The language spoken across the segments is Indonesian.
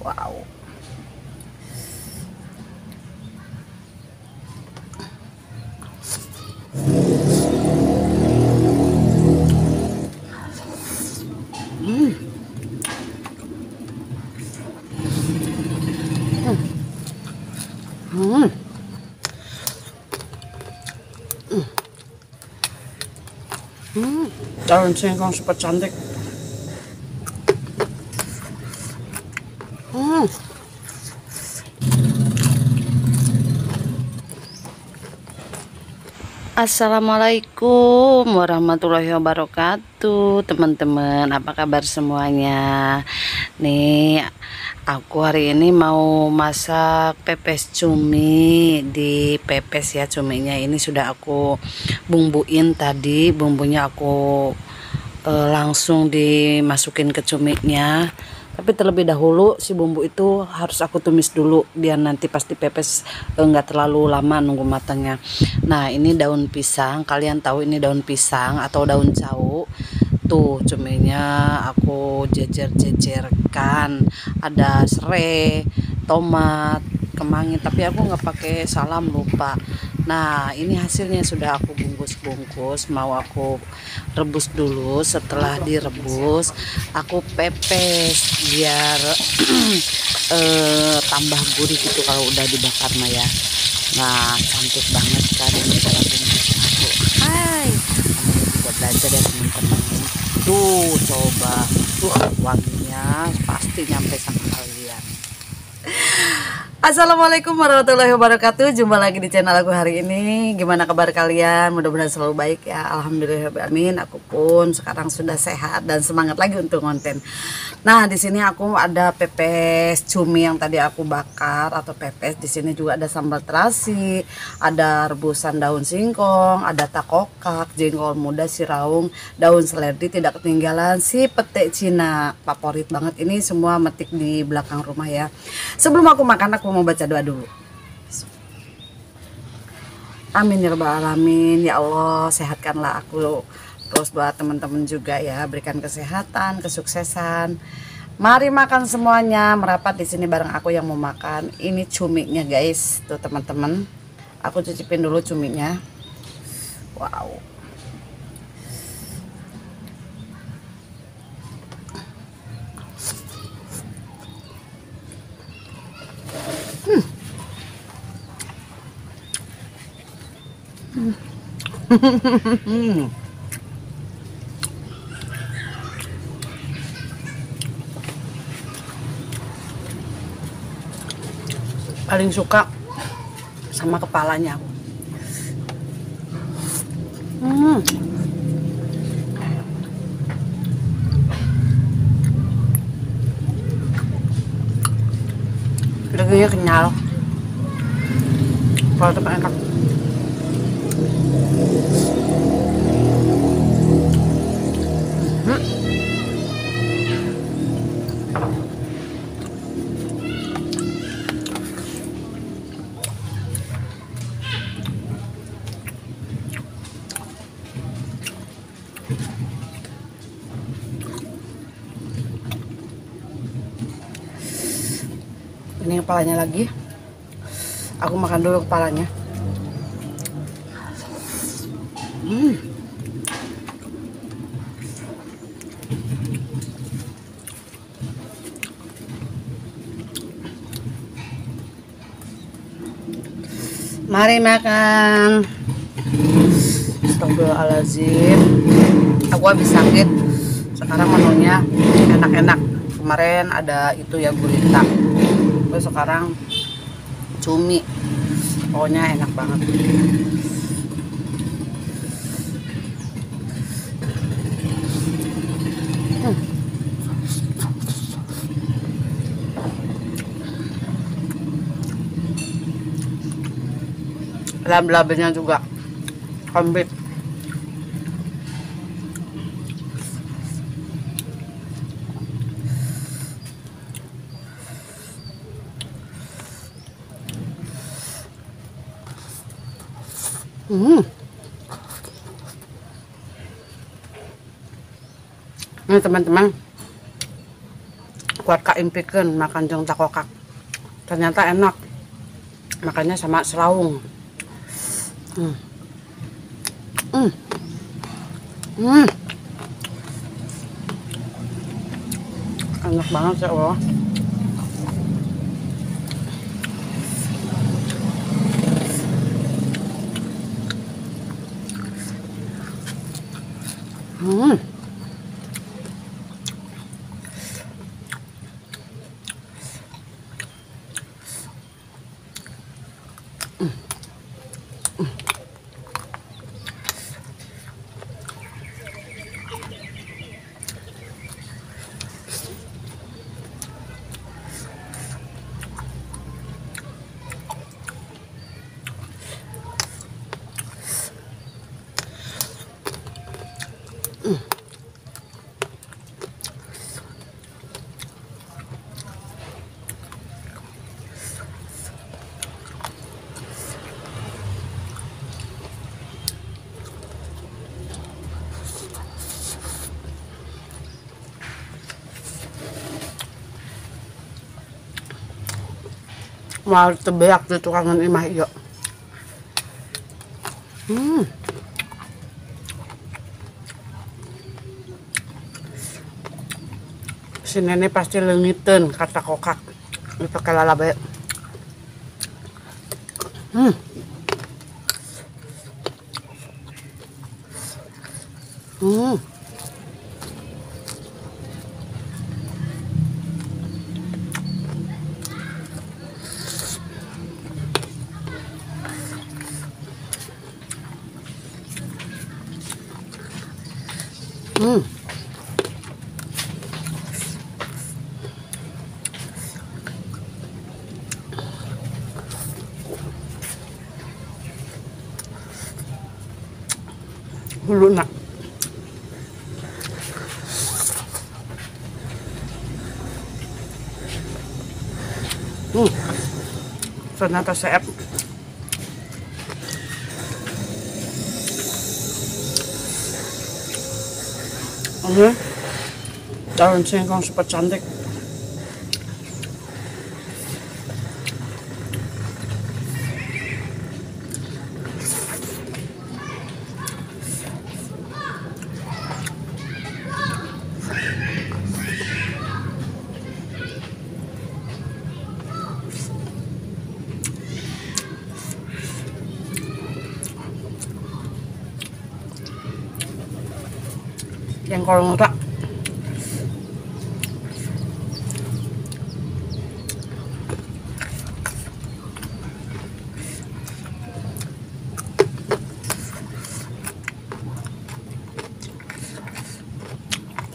Wow. Daun singkong super cantik. Assalamualaikum warahmatullahi wabarakatuh, teman-teman. Apa kabar semuanya? Nih, aku hari ini mau masak pepes cumi. Di pepes ya, cuminya ini sudah aku bumbuin tadi. Bumbunya aku langsung dimasukin ke cuminya. Tapi terlebih dahulu si bumbu itu harus aku tumis dulu biar nanti pasti pepes enggak terlalu lama nunggu matangnya. Nah, ini daun pisang, kalian tahu ini daun pisang atau daun cau. Tuh cuminya aku jejer-jejerkan. Ada serai, tomat, kemangi, tapi aku nggak pakai salam, lupa. Nah, ini hasilnya sudah aku bungkus-bungkus, mau aku rebus dulu. Setelah direbus aku pepes biar tambah gurih gitu kalau udah dibakar mah ya. Nah, cantik banget kan ini cara bungkus aku. Hai, namanya juga belajar ya teman-teman. Tuh coba, wanginya pasti nyampe sama kalian. Assalamualaikum warahmatullahi wabarakatuh. Jumpa lagi di channel aku hari ini. Gimana kabar kalian? Mudah-mudahan selalu baik ya. Alhamdulillahirobbilalamin. Aku pun sekarang sudah sehat dan semangat lagi untuk konten. Nah, di sini aku ada pepes cumi yang tadi aku bakar atau pepes. Di sini juga ada sambal terasi, ada rebusan daun singkong, ada takokak, jengkol muda, siraung, daun seledri, tidak ketinggalan si pete Cina. Favorit banget ini, semua metik di belakang rumah ya. Sebelum aku makan, aku mau baca doa dulu. Amin ya rabbal alamin. Ya Allah, sehatkanlah aku, terus buat teman-teman juga ya, berikan kesehatan, kesuksesan. Mari makan semuanya, merapat di sini bareng aku yang mau makan. Ini cuminya guys, tuh teman-teman. Aku cicipin dulu cuminya. Wow. Paling suka sama kepalanya. Dagingnya kenyal, kalau tetap enak. Ini kepalanya lagi. Aku makan dulu kepalanya. Mari makan. Astagfirullahaladzim. Aku habis sakit. Sekarang menunya enak-enak. Kemarin ada itu ya, gurita. Terus sekarang cumi. Pokoknya enak banget. Lab-labnya juga komplit. Ini teman-teman, aku buat kaimpikeun makan jeung takokak. Ternyata enak. Makannya sama serawung. Enak banget ya Allah. Mau tebeak di tukangan imah iya. Si nenek pasti leungiteun kata kokak. Itu kalalabe. Huluna. Ternyata seep. Ini daun singkong super cantik. Yang kalau ngotak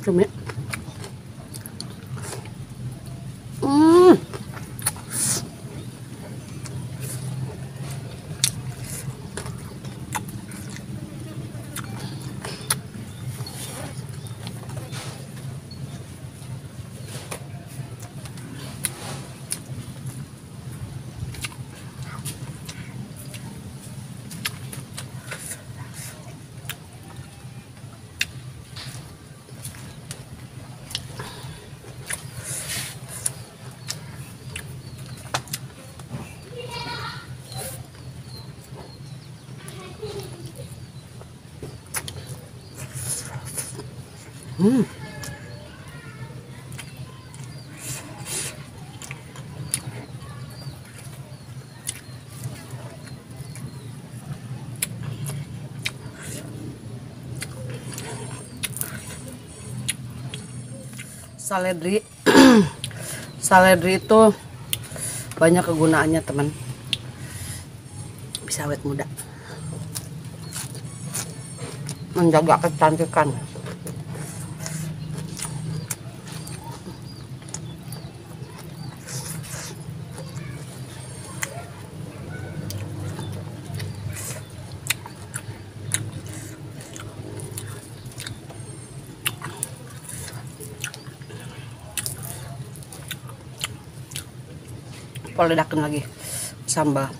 cumi. Saledri. Saledri itu banyak kegunaannya, teman. Bisa awet muda, menjaga kecantikan. Poledakeun lagi sambal.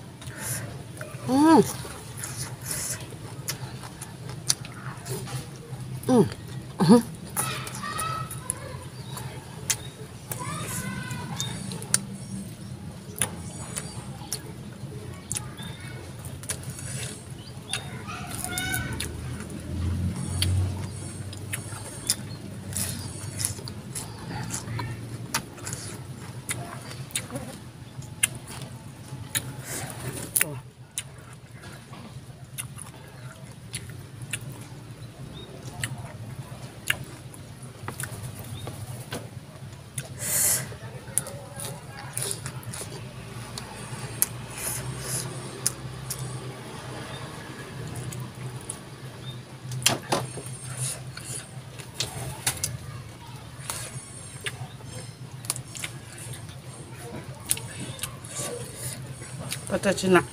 Pete Cina.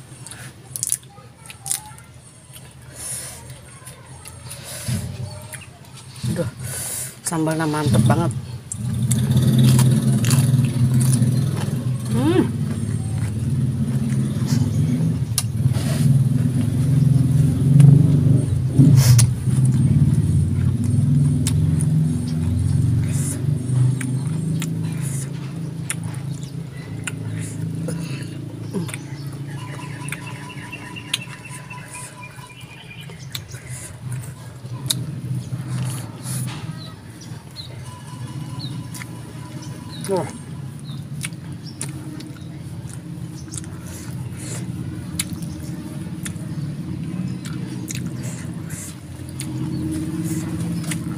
Aduh, sambalnya mantep banget.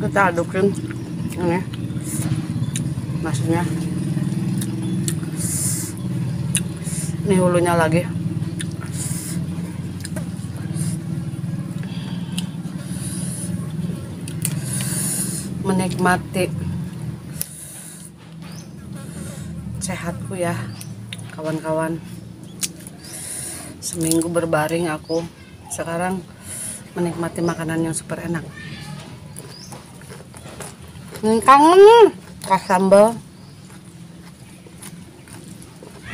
Kita adukin ini nasinya. Ini hulunya lagi. Menikmati sehatku ya kawan-kawan. Seminggu berbaring aku, sekarang menikmati makanan yang super enak. Kangen kas sambal,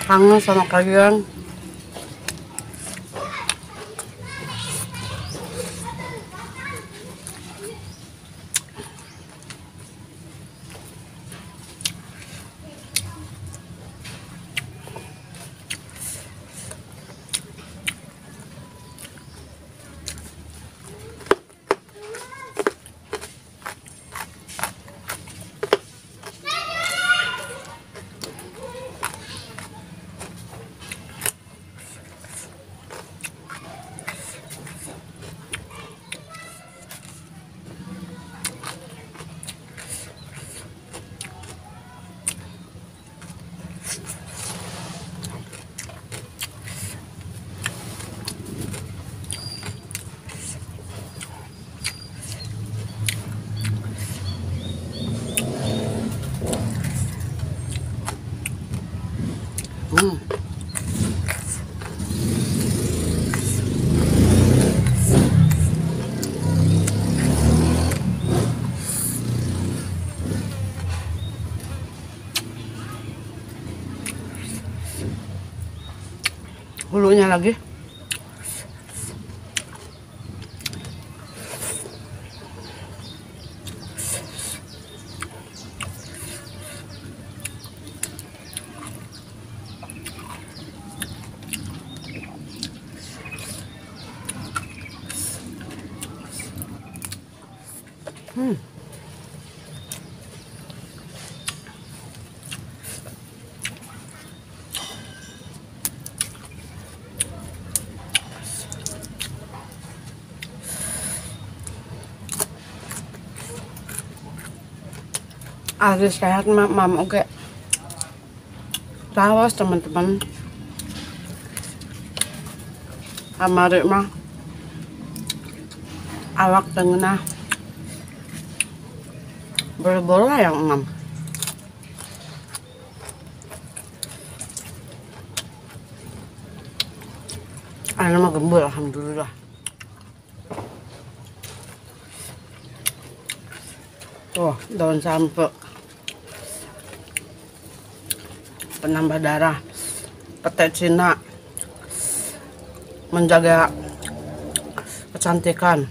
kangen sama kalian. Hulunya lagi. Asli sehat mam oke. Tawas teman-teman. Amari mah awak tengah bola yang mam. Anak mah gembul alhamdulillah. Tuh daun sampe, penambah darah, pete Cina, menjaga kecantikan.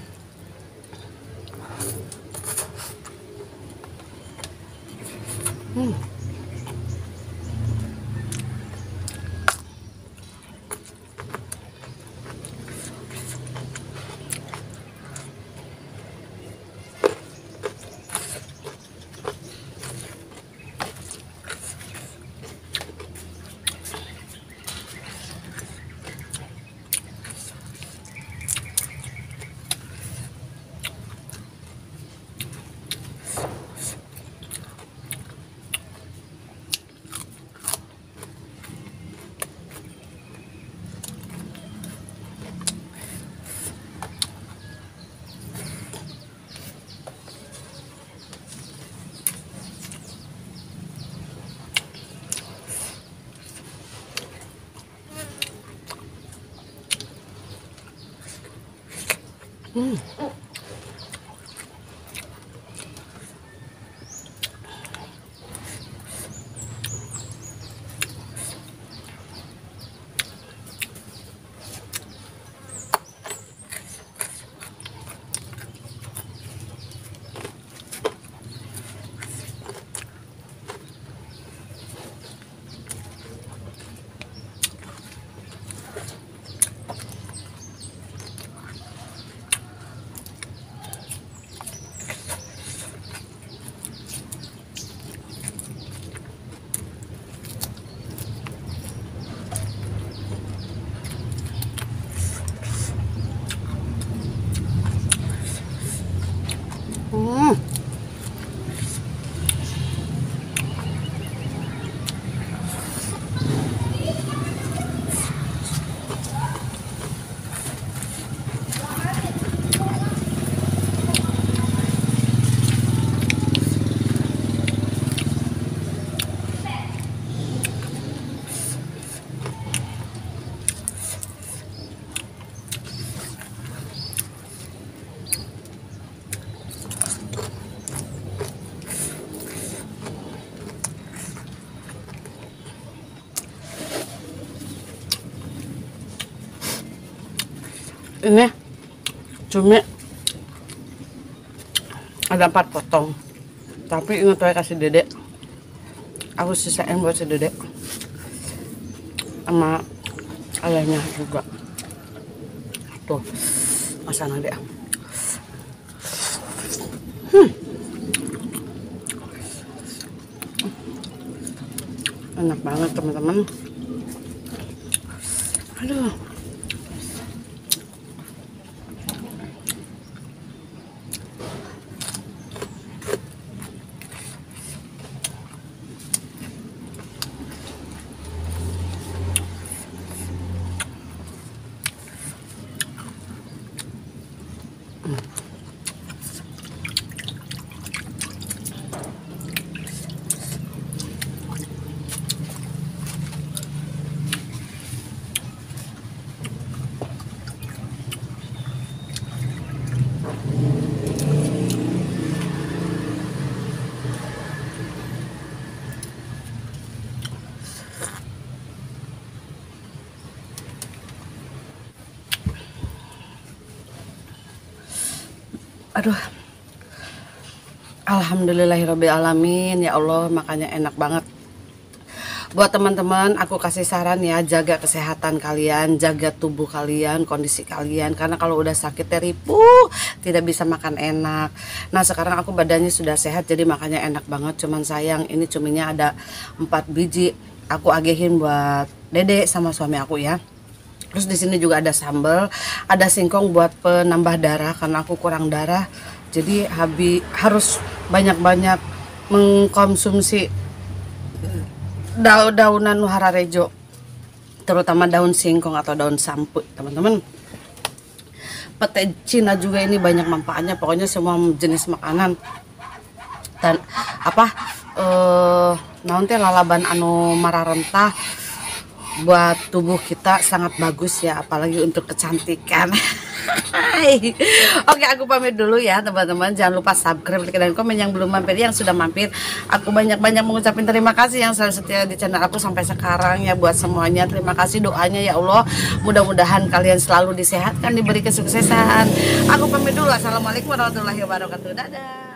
Hmm. Ini cumi ada 4 potong, tapi ingat saya kasih dedek, aku sisain buat si dedek sama ayahnya juga. Tuh masana deh. Enak banget teman-teman. Aduh. Aduh, alhamdulillahirobbilalamin, ya Allah, makanya enak banget. Buat teman-teman, aku kasih saran ya, jaga kesehatan kalian, jaga tubuh kalian, kondisi kalian, karena kalau udah sakit teripu tidak bisa makan enak. Nah sekarang aku badannya sudah sehat, jadi makanya enak banget. Cuman sayang ini cuminya ada 4 biji, aku agehin buat dede sama suami aku ya. Terus di sini juga ada sambal, ada singkong buat penambah darah karena aku kurang darah. Jadi harus banyak-banyak mengkonsumsi daunan nuhara rejo, terutama daun singkong atau daun samput, teman-teman. Pete Cina juga ini banyak manfaatnya, pokoknya semua jenis makanan. Dan apa naon teh lalaban anu mararentah buat tubuh kita sangat bagus ya, apalagi untuk kecantikan. Oke, aku pamit dulu ya teman-teman. Jangan lupa subscribe, like, dan komen yang belum mampir. Yang sudah mampir, aku banyak-banyak mengucapkan terima kasih yang selalu setia di channel aku sampai sekarang ya. Buat semuanya terima kasih doanya ya Allah. Mudah-mudahan kalian selalu disehatkan, diberi kesuksesan. Aku pamit dulu. Assalamualaikum warahmatullahi wabarakatuh. Dadah.